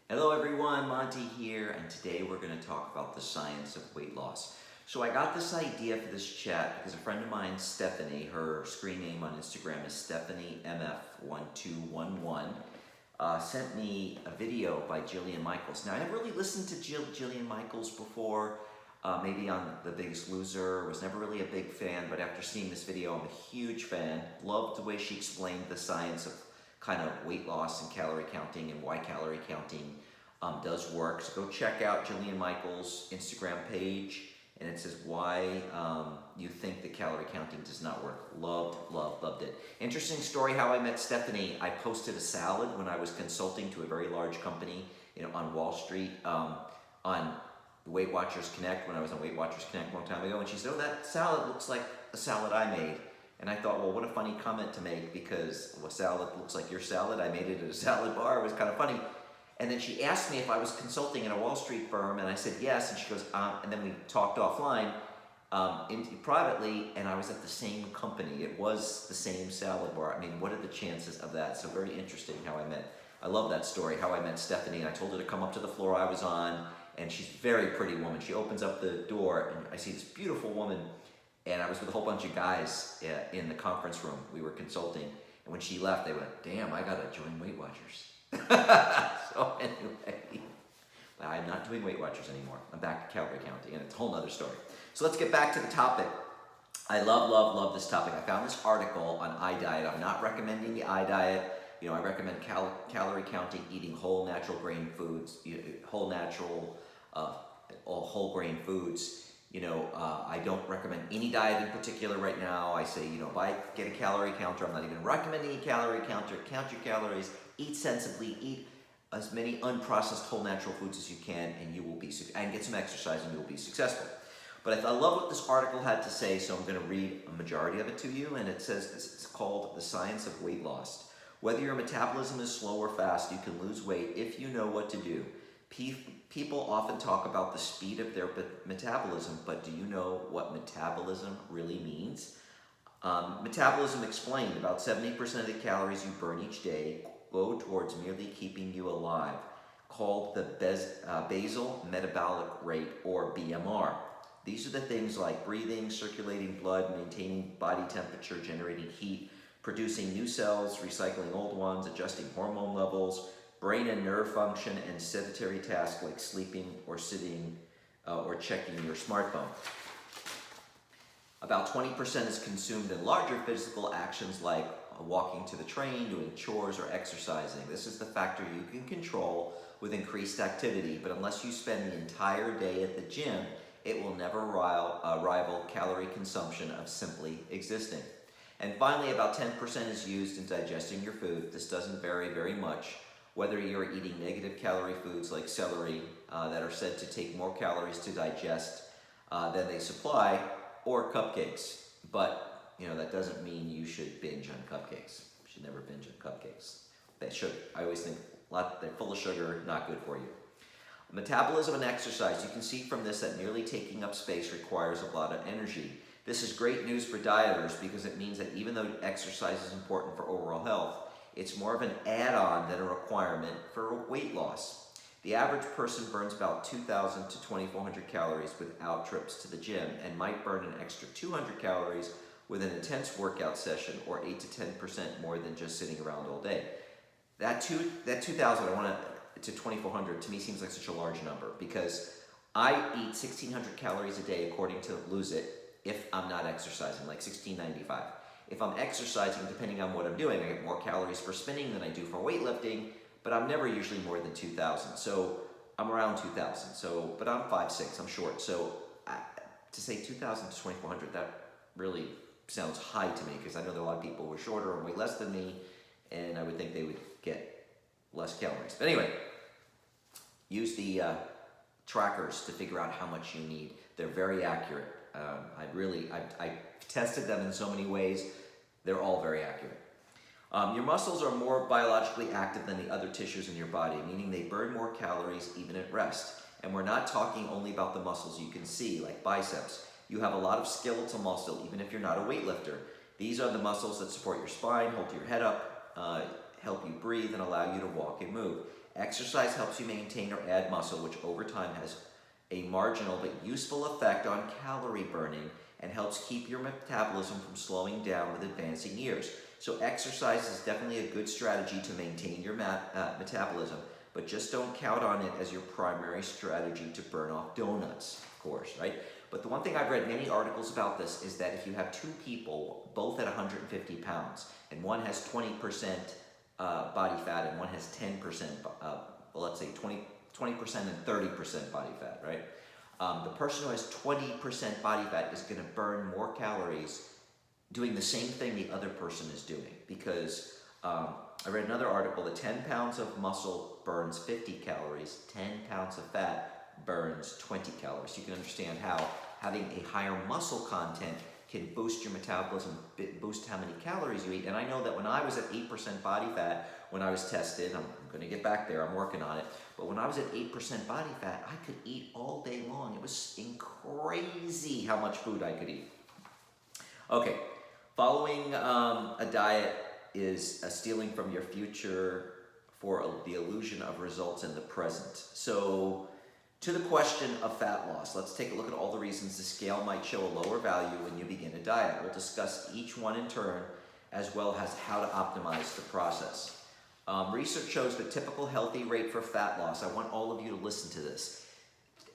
Hello everyone, Monty here, and today we're going to talk about the science of weight loss. So I got this idea for this chat because a friend of mine, Stephanie, her screen name on Instagram is StephanieMF1211, sent me a video by Jillian Michaels. Now I never really listened to Jillian Michaels before, maybe on The Biggest Loser, was never really a big fan, but after seeing this video I'm a huge fan. Loved the way she explained the science of kind of weight loss and calorie counting and why calorie counting does work. So go check out Jillian Michaels' Instagram page, and it says why you think that calorie counting does not work. Loved it. Interesting story how I met Stephanie. I posted a salad when I was consulting to a very large company, on Wall Street, on Weight Watchers Connect, when I was on Weight Watchers Connect a long time ago, and she said, "Oh, that salad looks like a salad I made." And I thought, well, what a funny comment to make, because a salad looks like your salad. I made it at a salad bar. It was kind of funny. And then she asked me if I was consulting in a Wall Street firm, and I said yes. And she goes, and then we talked offline privately, and I was at the same company. It was the same salad bar. I mean, what are the chances of that? So very interesting how I met. I love that story, how I met Stephanie. And I told her to come up to the floor I was on, and she's a very pretty woman. She opens up the door, and I see this beautiful woman. And I was with a whole bunch of guys in the conference room. We were consulting. And when she left, they went, "Damn, I got to join Weight Watchers." So anyway, I'm not doing Weight Watchers anymore. I'm back to calorie counting, and it's a whole nother story. So let's get back to the topic. I love this topic. I found this article on iDiet. I'm not recommending the iDiet. I recommend calorie counting, eating whole natural grain foods, whole grain foods. I don't recommend any diet in particular right now. I say, get a calorie counter. I'm not even recommending a calorie counter. Count your calories, eat sensibly, eat as many unprocessed whole natural foods as you can, and you will be, and get some exercise, and you will be successful. But I love what this article had to say, so I'm going to read a majority of it to you, and it says, it's called The Science of Weight Loss. Whether your metabolism is slow or fast, you can lose weight if you know what to do. People often talk about the speed of their metabolism, but do you know what metabolism really means? Metabolism explained, about 70% of the calories you burn each day go towards merely keeping you alive, called the basal metabolic rate, or BMR. These are the things like breathing, circulating blood, maintaining body temperature, generating heat, producing new cells, recycling old ones, adjusting hormone levels, brain and nerve function, and sedentary tasks like sleeping or sitting or checking your smartphone. About 20% is consumed in larger physical actions like walking to the train, doing chores, or exercising. This is the factor you can control with increased activity, but unless you spend the entire day at the gym, it will never rival calorie consumption of simply existing. And finally, about 10% is used in digesting your food. This doesn't vary very much, whether you're eating negative calorie foods like celery that are said to take more calories to digest than they supply, or cupcakes. But that doesn't mean you should binge on cupcakes. You should never binge on cupcakes. I always think they're full of sugar, not good for you. Metabolism and exercise. You can see from this that merely taking up space requires a lot of energy. This is great news for dieters because it means that even though exercise is important for overall health, it's more of an add-on than a requirement for weight loss. The average person burns about 2,000 to 2,400 calories without trips to the gym, and might burn an extra 200 calories with an intense workout session, or 8 to 10% more than just sitting around all day. That 2,000 to 2,400 to me seems like such a large number, because I eat 1,600 calories a day according to Lose It if I'm not exercising, like 1,695. If I'm exercising, depending on what I'm doing, I get more calories for spinning than I do for weightlifting, but I'm never usually more than 2,000. So I'm around 2,000. But I'm 5'6", I'm short. So to say 2,000 to 2,400, that really sounds high to me, because I know there are a lot of people who are shorter and weigh less than me, and I would think they would get less calories. But anyway, use the trackers to figure out how much you need. They're very accurate. I tested them in so many ways. They're all very accurate. Your muscles are more biologically active than the other tissues in your body, meaning they burn more calories even at rest. And we're not talking only about the muscles you can see, like biceps. You have a lot of skeletal muscle, even if you're not a weightlifter. These are the muscles that support your spine, hold your head up, help you breathe, and allow you to walk and move. Exercise helps you maintain or add muscle, which over time has a marginal but useful effect on calorie burning and helps keep your metabolism from slowing down with advancing years. So exercise is definitely a good strategy to maintain your metabolism, but just don't count on it as your primary strategy to burn off donuts, of course, right? But the one thing I've read many articles about this is that if you have two people, both at 150 pounds, and one has 20% body fat and one has 10%, let's say 20% and 30% body fat, right? The person who has 20% body fat is going to burn more calories doing the same thing the other person is doing, because I read another article that 10 pounds of muscle burns 50 calories, 10 pounds of fat burns 20 calories. You can understand how having a higher muscle content can boost your metabolism, boost how many calories you eat. And I know that when I was at 8% body fat, when I was tested, I'm going to get back there, I'm working on it, but when I was at 8% body fat, I could eat all day long. It was crazy how much food I could eat. Okay, following a diet is stealing from your future for the illusion of results in the present. So, to the question of fat loss, let's take a look at all the reasons the scale might show a lower value when you begin a diet. We'll discuss each one in turn, as well as how to optimize the process. Research shows the typical healthy rate for fat loss. I want all of you to listen to this.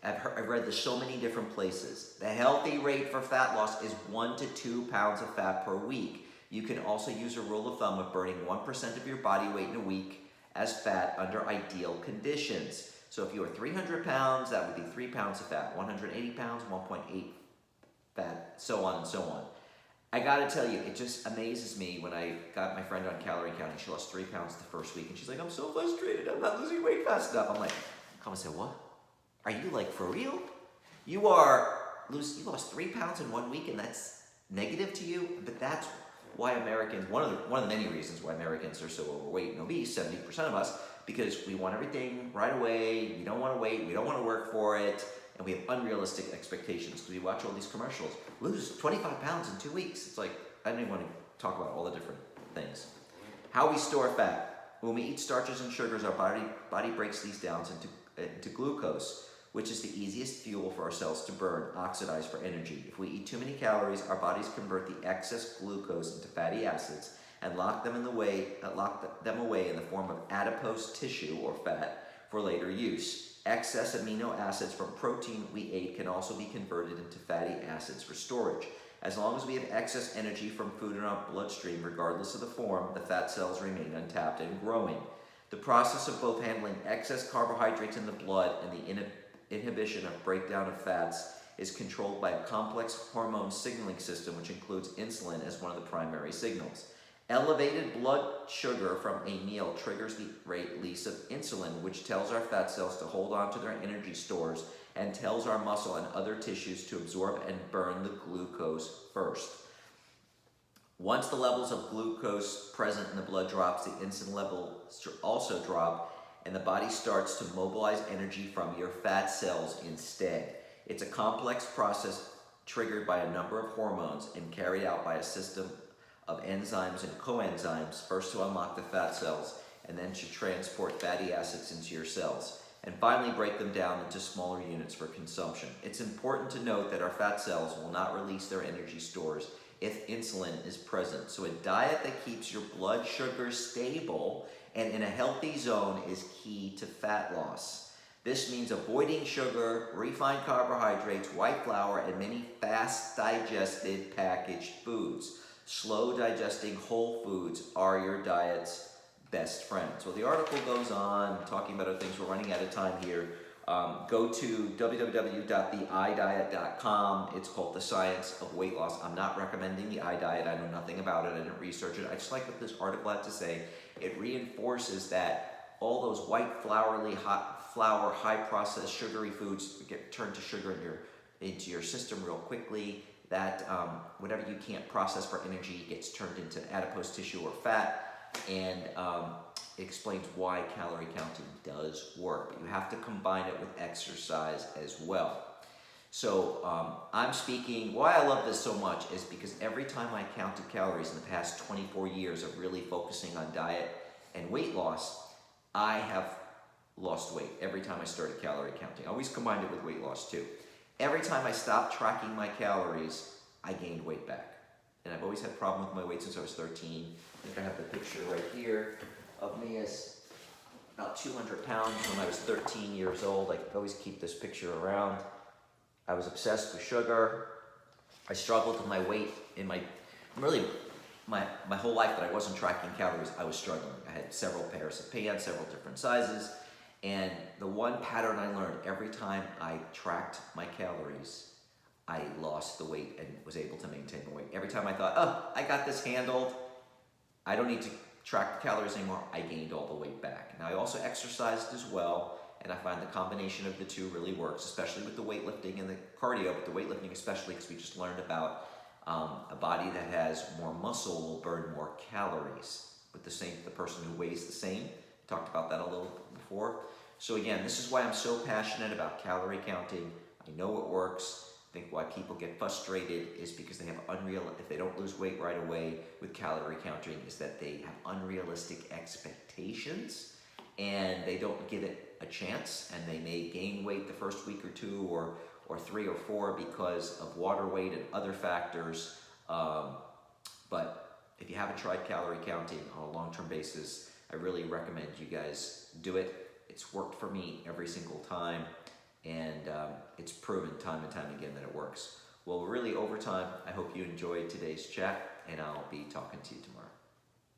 I've read this so many different places. The healthy rate for fat loss is 1 to 2 pounds of fat per week. You can also use a rule of thumb of burning 1% of your body weight in a week as fat under ideal conditions. So if you are 300 pounds, that would be 3 pounds of fat. 180 pounds, 1.8 fat, so on and so on. I gotta tell you, it just amazes me when I got my friend on calorie counting. She lost 3 pounds the first week, and she's like, I'm so frustrated, I'm not losing weight fast enough. I'm like, come and say, what? Are you like for real? You lost 3 pounds in 1 week, and that's negative to you? But that's why Americans, one of the many reasons why Americans are so overweight and obese, 70% of us, because we want everything right away, we don't want to wait, we don't want to work for it, and we have unrealistic expectations because we watch all these commercials. Lose 25 pounds in 2 weeks. It's like, I don't even want to talk about all the different things. How we store fat. When we eat starches and sugars, our body breaks these down into glucose, which is the easiest fuel for our cells to burn, oxidize for energy. If we eat too many calories, our bodies convert the excess glucose into fatty acids and lock them away in the form of adipose tissue or fat for later use. Excess amino acids from protein we ate can also be converted into fatty acids for storage. As long as we have excess energy from food in our bloodstream, regardless of the form, the fat cells remain untapped and growing. The process of both handling excess carbohydrates in the blood and the inhibition of breakdown of fats is controlled by a complex hormone signaling system, which includes insulin as one of the primary signals. Elevated blood sugar from a meal triggers the release of insulin, which tells our fat cells to hold on to their energy stores and tells our muscle and other tissues to absorb and burn the glucose first. Once the levels of glucose present in the blood drops, the insulin levels also drop, and the body starts to mobilize energy from your fat cells instead. It's a complex process triggered by a number of hormones and carried out by a system of enzymes and coenzymes, first to unlock the fat cells and then to transport fatty acids into your cells, and finally break them down into smaller units for consumption. It's important to note that our fat cells will not release their energy stores if insulin is present. So a diet that keeps your blood sugar stable and in a healthy zone is key to fat loss. This means avoiding sugar, refined carbohydrates, white flour, and many fast-digested packaged foods. Slow digesting whole foods are your diet's best friends. Well, the article goes on talking about other things. We're running out of time here. Go to www.theidiet.com. It's called The Science of Weight Loss. I'm not recommending the iDiet. I know nothing about it. I didn't research it. I just like what this article had to say. It reinforces that all those white flour, high-processed, sugary foods get turned to sugar into your system real quickly. That whatever you can't process for energy gets turned into adipose tissue or fat, and it explains why calorie counting does work. But you have to combine it with exercise as well. So I'm speaking, why I love this so much is because every time I counted calories in the past 24 years of really focusing on diet and weight loss, I have lost weight. Every time I started calorie counting. I always combined it with weight loss too. Every time I stopped tracking my calories, I gained weight back. And I've always had a problem with my weight since I was 13. I think I have the picture right here of me as about 200 pounds when I was 13 years old. I could always keep this picture around. I was obsessed with sugar. I struggled with my weight in my whole life that I wasn't tracking calories. I was struggling. I had several pairs of pants, several different sizes. And the one pattern I learned, every time I tracked my calories, I lost the weight and was able to maintain the weight. Every time I thought, oh, I got this handled, I don't need to track the calories anymore, I gained all the weight back. Now I also exercised as well, and I find the combination of the two really works, especially with the weightlifting and the cardio, but the weightlifting especially because we just learned about a body that has more muscle will burn more calories. With the person who weighs the same, we talked about that a little before. So again, this is why I'm so passionate about calorie counting. I know it works. I think why people get frustrated is because they have if they don't lose weight right away with calorie counting, is that they have unrealistic expectations and they don't give it a chance, and they may gain weight the first week or two or 3 or 4 because of water weight and other factors. But if you haven't tried calorie counting on a long-term basis, I really recommend you guys do it. It's worked for me every single time, and it's proven time and time again that it works. Well, we're really over time. I hope you enjoyed today's chat, and I'll be talking to you tomorrow.